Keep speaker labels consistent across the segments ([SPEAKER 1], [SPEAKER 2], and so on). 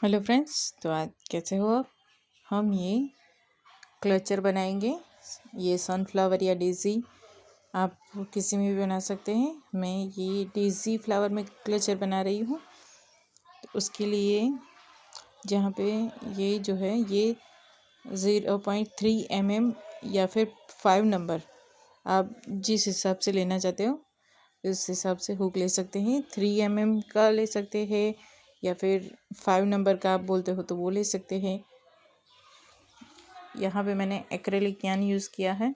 [SPEAKER 1] Hello friends, तो आज कैसे हो आप। हम ये क्लचर बनाएंगे। ये सनफ्लावर या डेज़ी आप किसी में भी बना सकते हैं। मैं ये डेज़ी फ्लावर में क्लचर बना रही हूँ। तो उसके लिए जहाँ पे ये जो है ये 0.3 mm या फिर 5 नंबर, आप जिस हिसाब से लेना चाहते हो उस हिसाब से हुक ले सकते हैं। 3 mm का ले सकते हैं या फिर 5 नंबर का आप बोलते हो तो वो ले सकते हैं। यहाँ पे मैंने एक्रेलिक यार्न यूज़ किया है।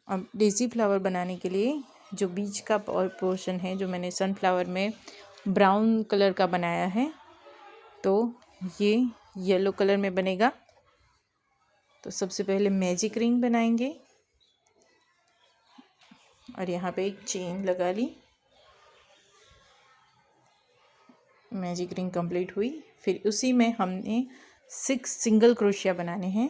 [SPEAKER 1] अब डेज़ी फ्लावर बनाने के लिए जो बीच का पोर्शन है, जो मैंने सनफ्लावर में ब्राउन कलर का बनाया है, तो ये येलो कलर में बनेगा। तो सबसे पहले मैजिक रिंग बनाएंगे और यहाँ पे एक चेन लगा ली। मैजिक रिंग कंप्लीट हुई। फिर उसी में हमने 6 सिंगल क्रोशिया बनाने हैं।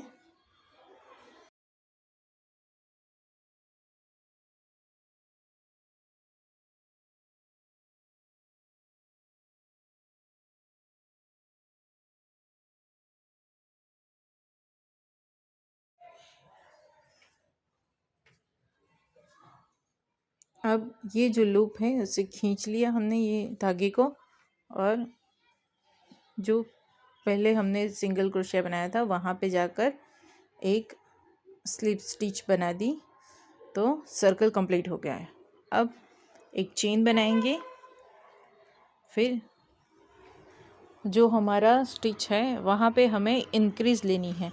[SPEAKER 1] अब ये जो लूप है उसे खींच लिया हमने ये धागे को, और जो पहले हमने सिंगल क्रोशिया बनाया था वहाँ पे जाकर एक स्लिप स्टिच बना दी, तो सर्कल कंप्लीट हो गया है। अब एक चेन बनाएंगे। फिर जो हमारा स्टिच है वहाँ पे हमें इंक्रीज़ लेनी है,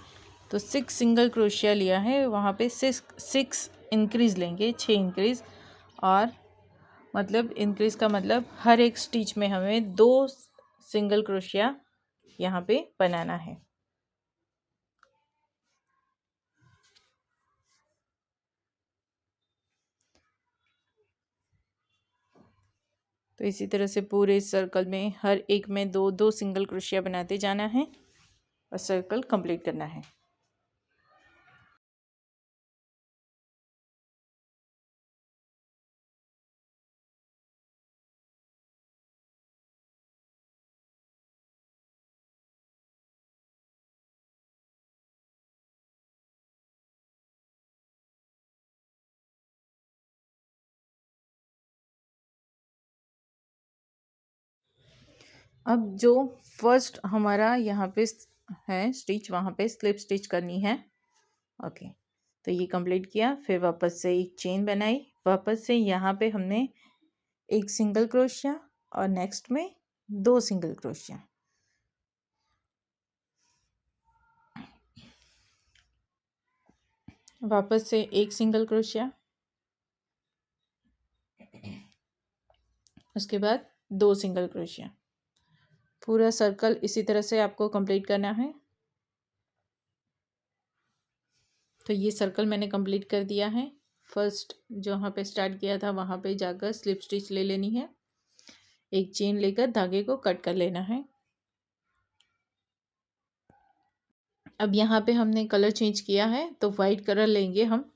[SPEAKER 1] तो 6 सिंगल क्रोशिया लिया है, वहाँ पे 6 इंक्रीज़ लेंगे, 6 इंक्रीज़। और मतलब इंक्रीज़ का मतलब हर एक स्टिच में हमें 2 सिंगल क्रोशिया यहाँ पे बनाना है। तो इसी तरह से पूरे सर्कल में हर एक में 2 सिंगल क्रोशिया बनाते जाना है और सर्कल कंप्लीट करना है। अब जो फर्स्ट हमारा यहाँ पे है स्टिच, वहाँ पे स्लिप स्टिच करनी है। ओके, तो ये कंप्लीट किया। फिर वापस से एक चेन बनाई, वापस से यहाँ पे हमने एक सिंगल क्रोशिया और नेक्स्ट में 2 सिंगल क्रोशिया। वापस से एक सिंगल क्रोशिया, उसके बाद 2 सिंगल क्रोशिया। पूरा सर्कल इसी तरह से आपको कंप्लीट करना है। तो ये सर्कल मैंने कंप्लीट कर दिया है। फर्स्ट जहाँ पे स्टार्ट किया था वहाँ पे जाकर स्लिप स्टिच ले लेनी है, एक चेन लेकर धागे को कट कर लेना है। अब यहाँ पे हमने कलर चेंज किया है, तो वाइट कलर लेंगे हम।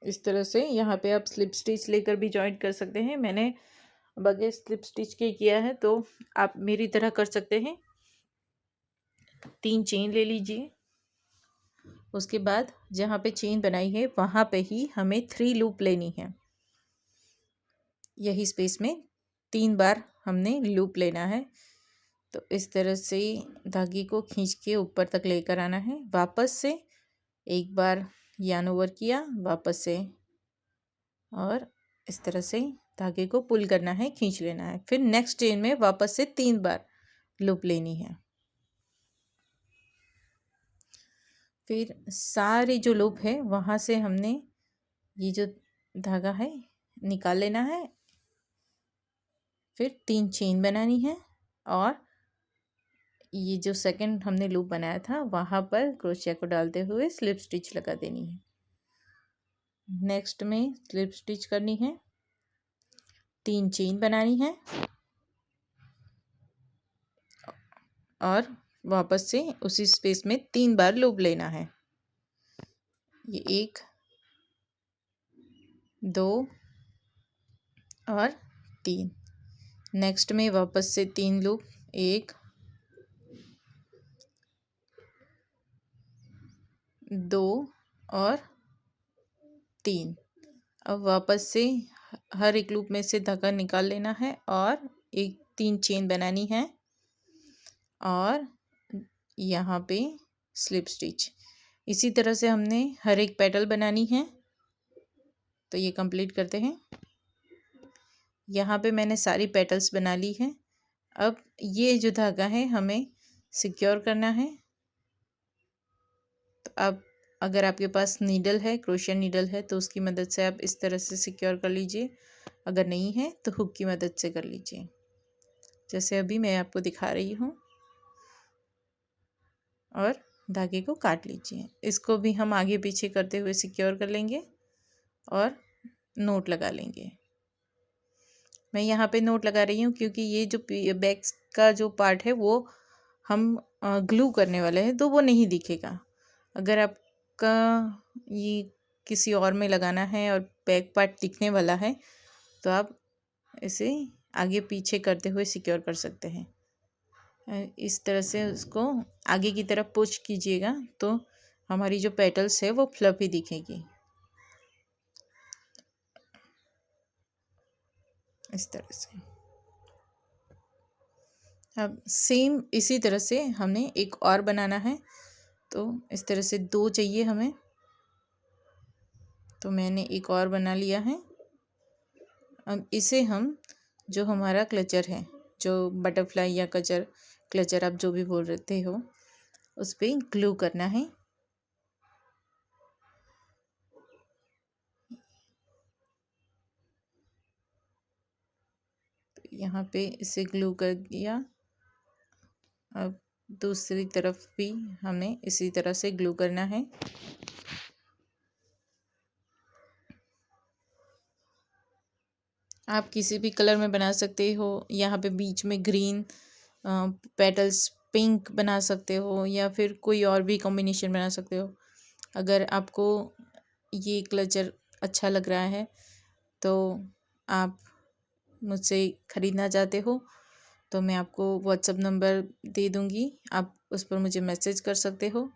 [SPEAKER 1] इस तरह से यहाँ पे आप स्लिप स्टिच लेकर भी जॉइंट कर सकते हैं। मैंने बगैर स्लिप स्टिच के किया है, तो आप मेरी तरह कर सकते हैं। 3 चेन ले लीजिए। उसके बाद जहाँ पे चेन बनाई है वहाँ पे ही हमें 3 लूप लेनी है। यही स्पेस में 3 बार हमने लूप लेना है। तो इस तरह से धागे को खींच के ऊपर तक लेकर आना है। वापस से एक बार यार्न ओवर किया, वापस से, और इस तरह से धागे को पुल करना है, खींच लेना है। फिर नेक्स्ट चेन में वापस से 3 बार लूप लेनी है। फिर सारे जो लूप है वहाँ से हमने ये जो धागा है निकाल लेना है। फिर 3 चेन बनानी है और ये जो सेकंड हमने लूप बनाया था वहाँ पर क्रोशिया को डालते हुए स्लिप स्टिच लगा देनी है। नेक्स्ट में स्लिप स्टिच करनी है, 3 चेन बनानी है और वापस से उसी स्पेस में 3 बार लूप लेना है। ये 1, 2 और 3। नेक्स्ट में वापस से 3 लूप, 1 2 और 3। अब वापस से हर एक लूप में से धागा निकाल लेना है और एक 3 चेन बनानी है और यहाँ पे स्लिप स्टिच। इसी तरह से हमने हर एक पेटल बनानी है। तो ये कंप्लीट करते हैं। यहाँ पे मैंने सारी पेटल्स बना ली हैं। अब ये जो धागा है हमें सिक्योर करना है। तो अब अगर आपके पास नीडल है, क्रोशिया नीडल है, तो उसकी मदद से आप इस तरह से सिक्योर कर लीजिए। अगर नहीं है तो हुक की मदद से कर लीजिए, जैसे अभी मैं आपको दिखा रही हूँ। और धागे को काट लीजिए। इसको भी हम आगे पीछे करते हुए सिक्योर कर लेंगे और नोट लगा लेंगे। मैं यहाँ पे नोट लगा रही हूँ क्योंकि ये जो बैक का जो पार्ट है वो हम ग्लू करने वाले हैं, तो वो नहीं दिखेगा। अगर आपका ये किसी और में लगाना है और बैक पार्ट दिखने वाला है तो आप इसे आगे पीछे करते हुए सिक्योर कर सकते हैं। इस तरह से उसको आगे की तरफ पुश कीजिएगा तो हमारी जो पेटल्स है वो फ्लफी दिखेगी, इस तरह से। अब सेम इसी तरह से हमने एक और बनाना है। तो इस तरह से 2 चाहिए हमें, तो मैंने एक और बना लिया है। अब इसे हम जो हमारा क्लचर है, जो बटरफ्लाई या क्लचर आप जो भी बोल रहे हो, उस पर ग्लू करना है। तो यहाँ पे इसे ग्लू कर दिया। अब दूसरी तरफ भी हमें इसी तरह से ग्लू करना है। आप किसी भी कलर में बना सकते हो। यहाँ पे बीच में ग्रीन पेटल्स, पिंक बना सकते हो या फिर कोई और भी कॉम्बिनेशन बना सकते हो। अगर आपको ये क्लचर अच्छा लग रहा है तो आप मुझसे ख़रीदना चाहते हो तो मैं आपको व्हाट्सएप नंबर दे दूँगी, आप उस पर मुझे मैसेज कर सकते हो।